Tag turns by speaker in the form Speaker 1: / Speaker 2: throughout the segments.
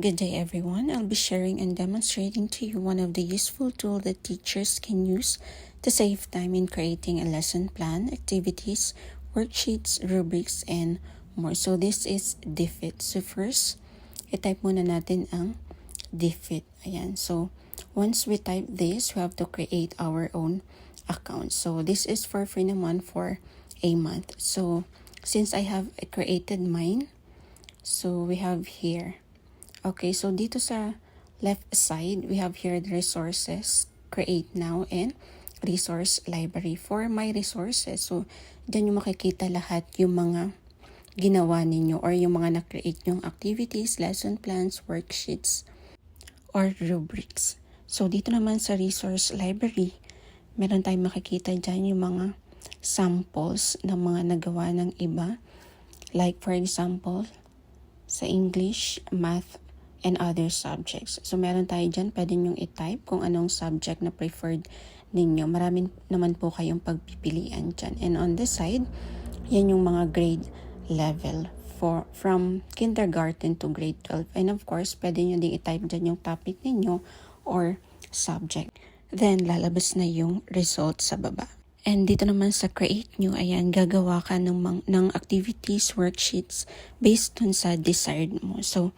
Speaker 1: Good day everyone. I'll be sharing and demonstrating to you one of the useful tools that teachers can use to save time in creating a lesson plan, activities, worksheets, rubrics, and more. So this is Diffit. So first, i-type muna natin ang Diffit. Ayan. So once we type this, we have to create our own account. So this is for free naman for a month. So since I have created mine, so we have here. Okay, so dito sa left side, we have here the resources, create now, and resource library. For my resources, so dyan yung makikita lahat yung mga ginawa ninyo or yung mga na-create nyong activities, lesson plans, worksheets, or rubrics. So dito naman sa resource library, meron tayong makikita dyan yung mga samples ng mga nagawa ng iba. Like for example, sa English, math, and other subjects. So meron tayo dyan, pwede nyong i-type kung anong subject na preferred ninyo. Marami naman po kayong pagpipilian dyan. And on this side, yan yung mga grade level from kindergarten to grade 12. And of course, pwede nyo din i-type dyan yung topic ninyo or subject. Then, lalabas na yung result sa baba. And dito naman sa create nyo, ayan, gagawa ka ng activities, worksheets based dun sa desired mo. So,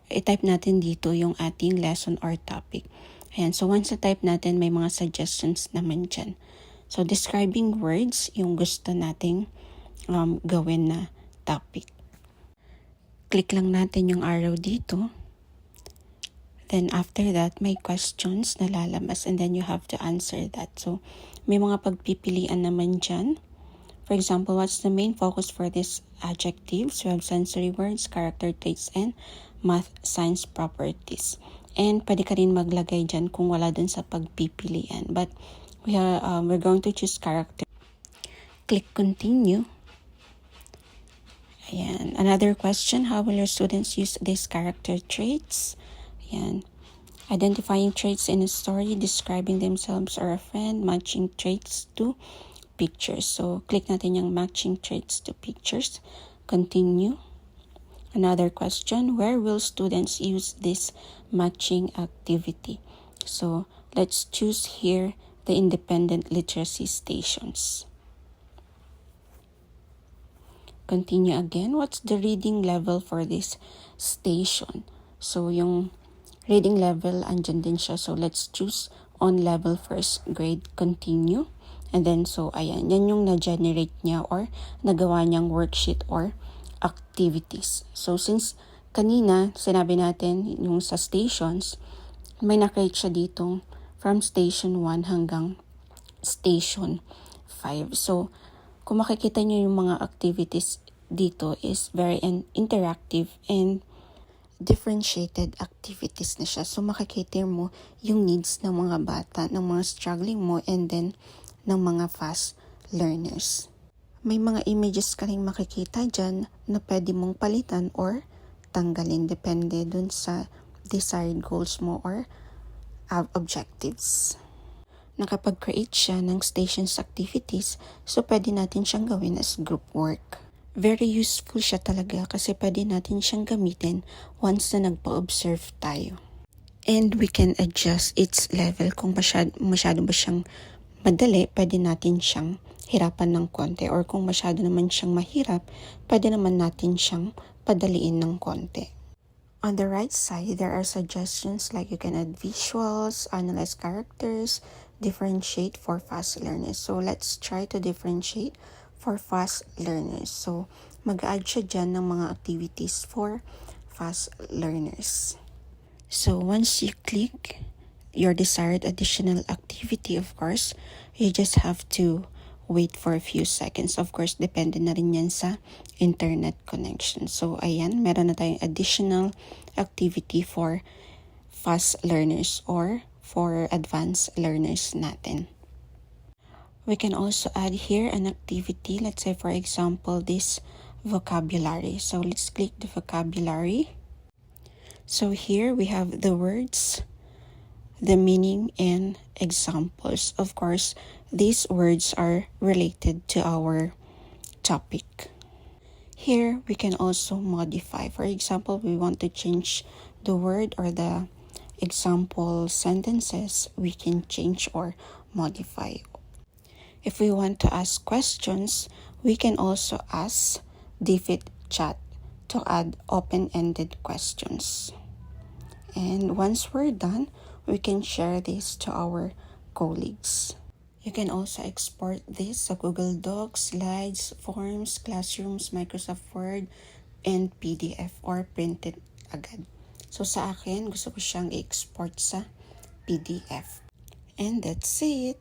Speaker 1: i-type natin dito yung ating lesson or topic. Ayan, so once na-type natin, may mga suggestions naman dyan. So, describing words, yung gusto nating gawin na topic. Click lang natin yung arrow dito. Then after that, may questions na lalabas and then you have to answer that. So, may mga pagpipilian naman dyan. For example, what's the main focus for these adjectives? We have sensory words, character traits, and math science properties. And pwede ka rin maglagay dyan kung wala dun sa pagpipilian. But we're going to choose character. Click continue. Ayan. Another question, how will your students use these character traits? Ayan. Identifying traits in a story, describing themselves or a friend, matching traits to pictures. So, click natin yung matching traits to pictures. Continue. Another question, where will students use this matching activity? So, let's choose here the independent literacy stations. Continue again. What's the reading level for this station? So, yung reading level, andyan din siya. So, let's choose on level first grade, continue. And then, so, ayan. Yan yung na-generate niya or nagawa niyang worksheet or activities. So, since kanina, sinabi natin yung sa stations, may na-create siya dito from station 1 hanggang station 5. So, kung makikita niyo yung mga activities dito is very interactive and differentiated activities na siya. So, makikita mo yung needs ng mga bata, ng mga struggling mo, and then ng mga fast learners. May mga images ka rin makikita dyan na pwede mong palitan or tanggalin. Depende dun sa desired goals mo or objectives. Nakapag-create siya ng stations activities, so pwede natin siyang gawin as group work. Very useful siya talaga kasi pwede natin siyang gamitin once na nagpa-observe tayo. And we can adjust its level. Kung masyado ba siyang madali, pwede natin siyang hirapan ng konti. Or kung masyado naman siyang mahirap, pwede naman natin siyang padaliin ng konti. On the right side, there are suggestions like you can add visuals, analyze characters, differentiate for fast learners. So let's try to differentiate for fast learners. So, mag-add siya dyan ng mga activities for fast learners. So, once you click your desired additional activity, of course, you just have to wait for a few seconds. Of course, depende na rin yan sa internet connection. So, ayan, meron na tayong additional activity for fast learners or for advanced learners natin. We can also add here an activity. Let's say, for example, this vocabulary. So let's click the vocabulary. So here we have the words, the meaning, and examples. Of course, these words are related to our topic. Here, we can also modify. For example, we want to change the word or the example sentences, we can change or modify. If we want to ask questions, we can also ask Diffit chat to add open-ended questions. And once we're done, we can share this to our colleagues. You can also export this sa Google Docs, Slides, Forms, Classrooms, Microsoft Word, and PDF or printed agad. So sa akin, gusto ko siyang i-export sa PDF. And that's it.